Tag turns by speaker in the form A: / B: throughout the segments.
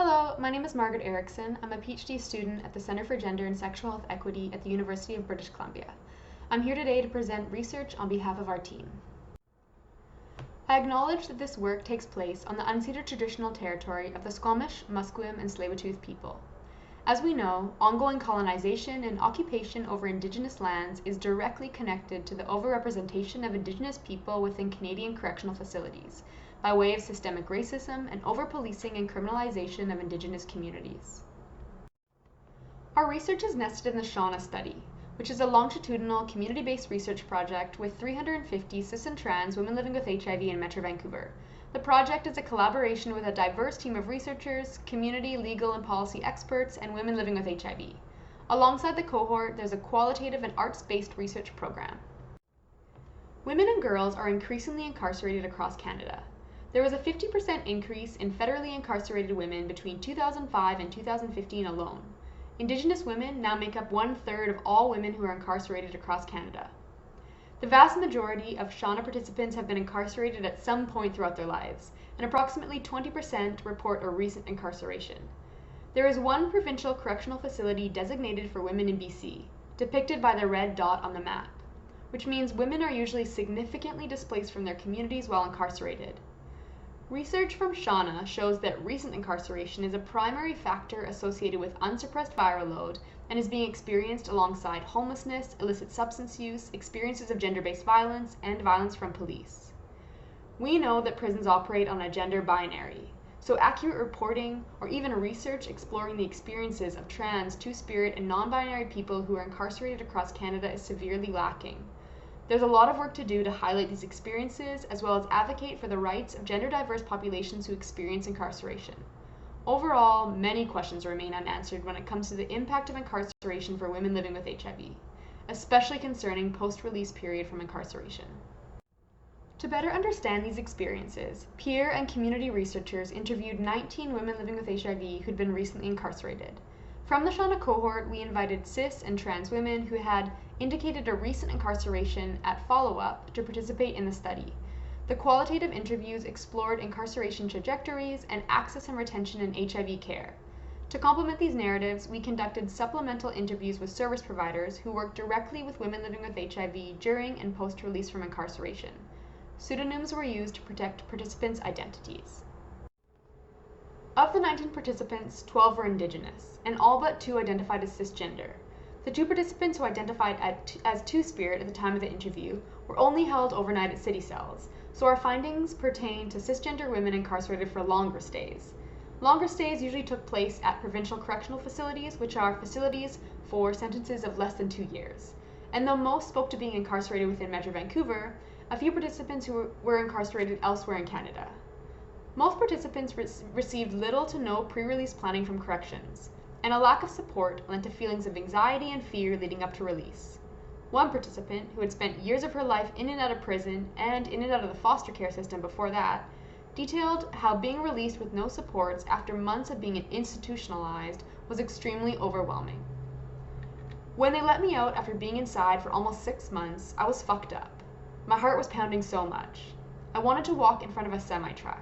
A: Hello, my name is Margaret Erickson. I'm a PhD student at the Center for Gender and Sexual Health Equity at the University of British Columbia. I'm here today to present research on behalf of our team. I acknowledge that this work takes place on the unceded traditional territory of the Squamish, Musqueam, and Tsleil-Waututh people. As we know, ongoing colonization and occupation over Indigenous lands is directly connected to the overrepresentation of Indigenous people within Canadian correctional facilities, by way of systemic racism and over-policing and criminalization of Indigenous communities. Our research is nested in the Shauna study, which is a longitudinal community-based research project with 350 cis and trans women living with HIV in Metro Vancouver. The project is a collaboration with a diverse team of researchers, community, legal, and policy experts, and women living with HIV. Alongside the cohort, there's a qualitative and arts-based research program. Women and girls are increasingly incarcerated across Canada. There was a 50% increase in federally incarcerated women between 2005 and 2015 alone. Indigenous women now make up 1/3 of all women who are incarcerated across Canada. The vast majority of Shauna participants have been incarcerated at some point throughout their lives, and approximately 20% report a recent incarceration. There is one provincial correctional facility designated for women in BC, depicted by the red dot on the map, which means women are usually significantly displaced from their communities while incarcerated. Research from Shauna shows that recent incarceration is a primary factor associated with unsuppressed viral load and is being experienced alongside homelessness, illicit substance use, experiences of gender-based violence, and violence from police. We know that prisons operate on a gender binary, so accurate reporting or even research exploring the experiences of trans, two-spirit, and non-binary people who are incarcerated across Canada is severely lacking. There's a lot of work to do to highlight these experiences as well as advocate for the rights of gender-diverse populations who experience incarceration. Overall, many questions remain unanswered when it comes to the impact of incarceration for women living with HIV, especially concerning post-release period from incarceration. To better understand these experiences, peer and community researchers interviewed 19 women living with HIV who'd been recently incarcerated. From the Shauna cohort, we invited cis and trans women who had indicated a recent incarceration at follow-up to participate in the study. The qualitative interviews explored incarceration trajectories and access and retention in HIV care. To complement these narratives, we conducted supplemental interviews with service providers who work directly with women living with HIV during and post-release from incarceration. Pseudonyms were used to protect participants' identities. Of the 19 participants, 12 were Indigenous, and all but 2 identified as cisgender. The 2 participants who identified as two-spirit at the time of the interview were only held overnight at city cells, so our findings pertain to cisgender women incarcerated for longer stays. Longer stays usually took place at provincial correctional facilities, which are facilities for sentences of less than 2 years. And though most spoke to being incarcerated within Metro Vancouver, a few participants who were incarcerated elsewhere in Canada. Most participants received little to no pre-release planning from corrections, and a lack of support led to feelings of anxiety and fear leading up to release. One participant, who had spent years of her life in and out of prison and in and out of the foster care system before that, detailed how being released with no supports after months of being institutionalized was extremely overwhelming. When they let me out after being inside for almost 6 months, I was fucked up. My heart was pounding so much. I wanted to walk in front of a semi-truck.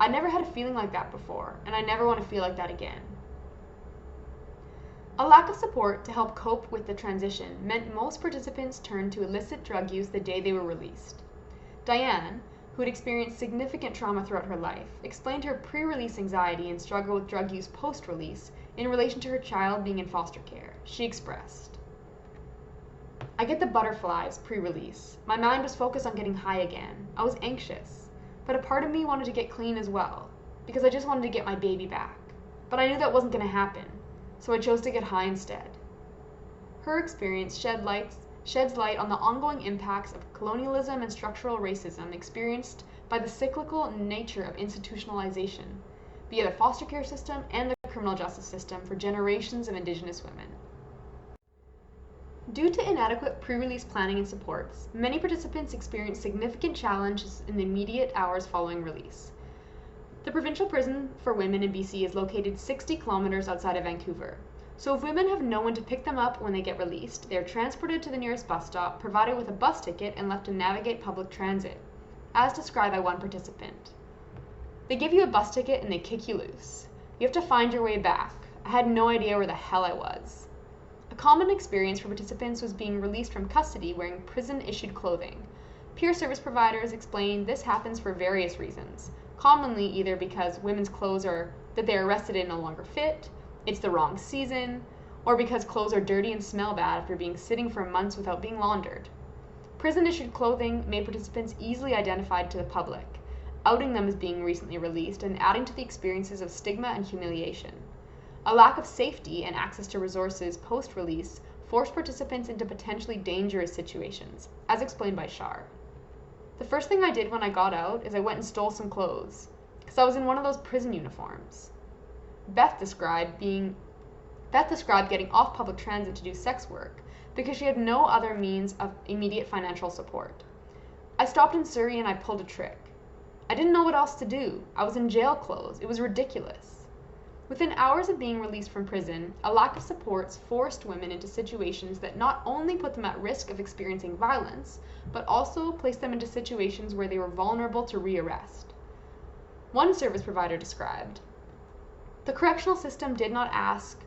A: I'd never had a feeling like that before, and I never want to feel like that again. A lack of support to help cope with the transition meant most participants turned to illicit drug use the day they were released. Diane, who had experienced significant trauma throughout her life, explained her pre-release anxiety and struggle with drug use post-release in relation to her child being in foster care. She expressed, "I get the butterflies pre-release. My mind was focused on getting high again. I was anxious. But a part of me wanted to get clean as well, because I just wanted to get my baby back. But I knew that wasn't going to happen, so I chose to get high instead." Her experience sheds light on the ongoing impacts of colonialism and structural racism experienced by the cyclical nature of institutionalization via the foster care system and the criminal justice system for generations of Indigenous women. Due to inadequate pre-release planning and supports, many participants experienced significant challenges in the immediate hours following release. The provincial prison for women in BC is located 60 kilometers outside of Vancouver, so if women have no one to pick them up when they get released, they are transported to the nearest bus stop, provided with a bus ticket, and left to navigate public transit, as described by one participant. They give you a bus ticket and they kick you loose. You have to find your way back. I had no idea where the hell I was. A common experience for participants was being released from custody wearing prison-issued clothing. Peer service providers explained this happens for various reasons, commonly either because women's clothes that they are arrested in no longer fit, it's the wrong season, or because clothes are dirty and smell bad after being sitting for months without being laundered. Prison-issued clothing made participants easily identified to the public, outing them as being recently released and adding to the experiences of stigma and humiliation. A lack of safety and access to resources post-release forced participants into potentially dangerous situations, as explained by Shar. The first thing I did when I got out is I went and stole some clothes, because I was in one of those prison uniforms. Beth described getting off public transit to do sex work because she had no other means of immediate financial support. I stopped in Surrey and I pulled a trick. I didn't know what else to do. I was in jail clothes. It was ridiculous. Within hours of being released from prison, a lack of supports forced women into situations that not only put them at risk of experiencing violence, but also placed them into situations where they were vulnerable to rearrest. One service provider described, "The correctional system did not ask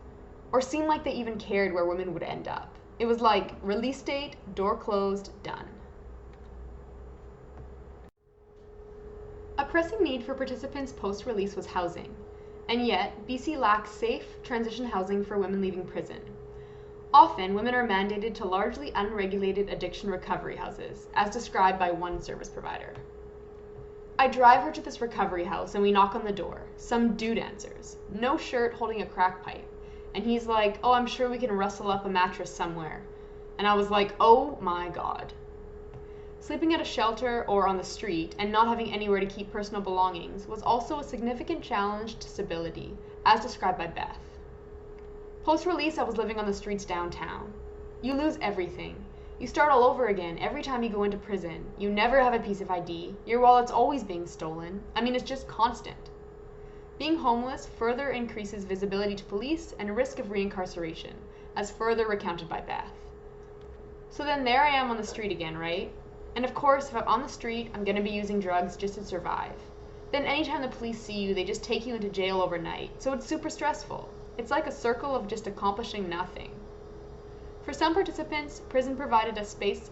A: or seem like they even cared where women would end up. It was like, release date, door closed, done." A pressing need for participants post-release was housing, and yet BC lacks safe transition housing for women leaving prison. Often, women are mandated to largely unregulated addiction recovery houses, as described by one service provider. "I drive her to this recovery house and we knock on the door. Some dude answers, no shirt, holding a crack pipe. And he's like, 'Oh, I'm sure we can rustle up a mattress somewhere.' And I was like, oh my God." Sleeping at a shelter or on the street and not having anywhere to keep personal belongings was also a significant challenge to stability, as described by Beth. "Post-release, I was living on the streets downtown. You lose everything. You start all over again every time you go into prison. You never have a piece of ID. Your wallet's always being stolen. I mean, it's just constant. Being homeless further increases visibility to police and risk of reincarceration, as further recounted by Beth. So then there I am on the street again, right? And of course, if I'm on the street, I'm going to be using drugs just to survive. Then anytime the police see you, they just take you into jail overnight, so it's super stressful. It's like a circle of just accomplishing nothing." For some participants, prison provided a space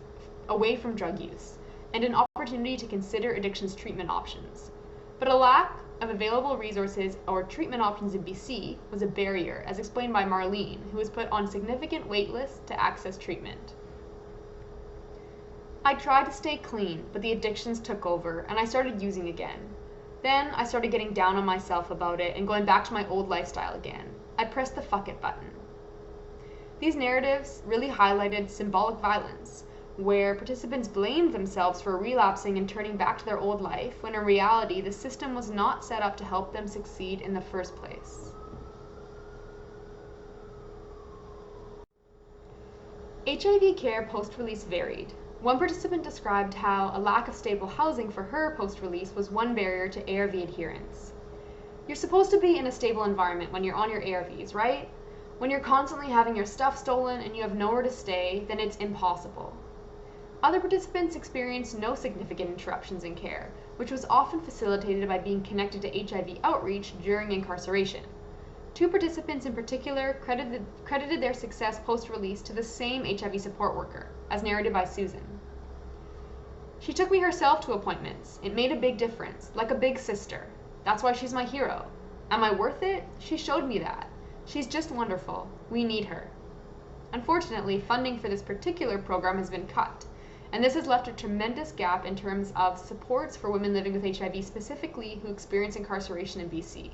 A: away from drug use and an opportunity to consider addictions treatment options. But a lack of available resources or treatment options in BC was a barrier, as explained by Marlene, who was put on significant wait lists to access treatment. "I tried to stay clean, but the addictions took over, and I started using again. Then I started getting down on myself about it and going back to my old lifestyle again. I pressed the fuck it button." These narratives really highlighted symbolic violence, where participants blamed themselves for relapsing and turning back to their old life, when in reality the system was not set up to help them succeed in the first place. HIV care post-release varied. One participant described how a lack of stable housing for her post-release was one barrier to ARV adherence. "You're supposed to be in a stable environment when you're on your ARVs, right? When you're constantly having your stuff stolen and you have nowhere to stay, then it's impossible." Other participants experienced no significant interruptions in care, which was often facilitated by being connected to HIV outreach during incarceration. Two participants in particular credited their success post-release to the same HIV support worker, as narrated by Susan. "She took me herself to appointments. It made a big difference, like a big sister. That's why she's my hero. Am I worth it? She showed me that. She's just wonderful. We need her." Unfortunately, funding for this particular program has been cut, and this has left a tremendous gap in terms of supports for women living with HIV, specifically who experience incarceration in BC.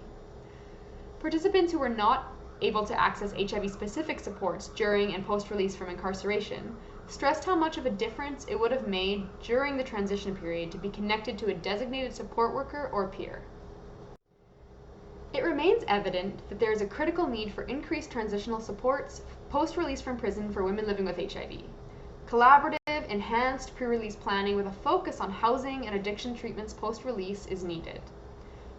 A: Participants who were not able to access HIV-specific supports during and post-release from incarceration stressed how much of a difference it would have made during the transition period to be connected to a designated support worker or peer. It remains evident that there is a critical need for increased transitional supports post-release from prison for women living with HIV. Collaborative, enhanced pre-release planning with a focus on housing and addiction treatments post-release is needed.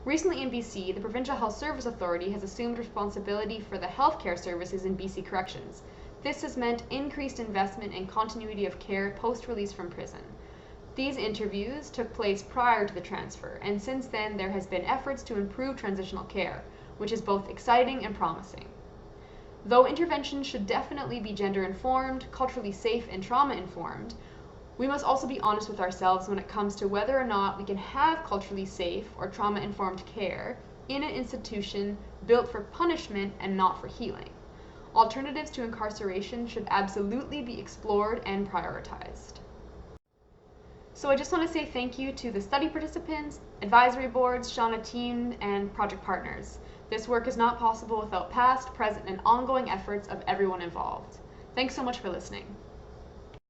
A: Recently in BC, the Provincial Health Service Authority has assumed responsibility for the healthcare services in BC corrections. This has meant increased investment and continuity of care post-release from prison. These interviews took place prior to the transfer, and since then there has been efforts to improve transitional care, which is both exciting and promising. Though interventions should definitely be gender-informed, culturally safe, and trauma-informed, we must also be honest with ourselves when it comes to whether or not we can have culturally safe or trauma-informed care in an institution built for punishment and not for healing. Alternatives to incarceration should absolutely be explored and prioritized. So I just want to say thank you to the study participants, advisory boards, Shauna team, and project partners. This work is not possible without past, present, and ongoing efforts of everyone involved. Thanks so much for listening.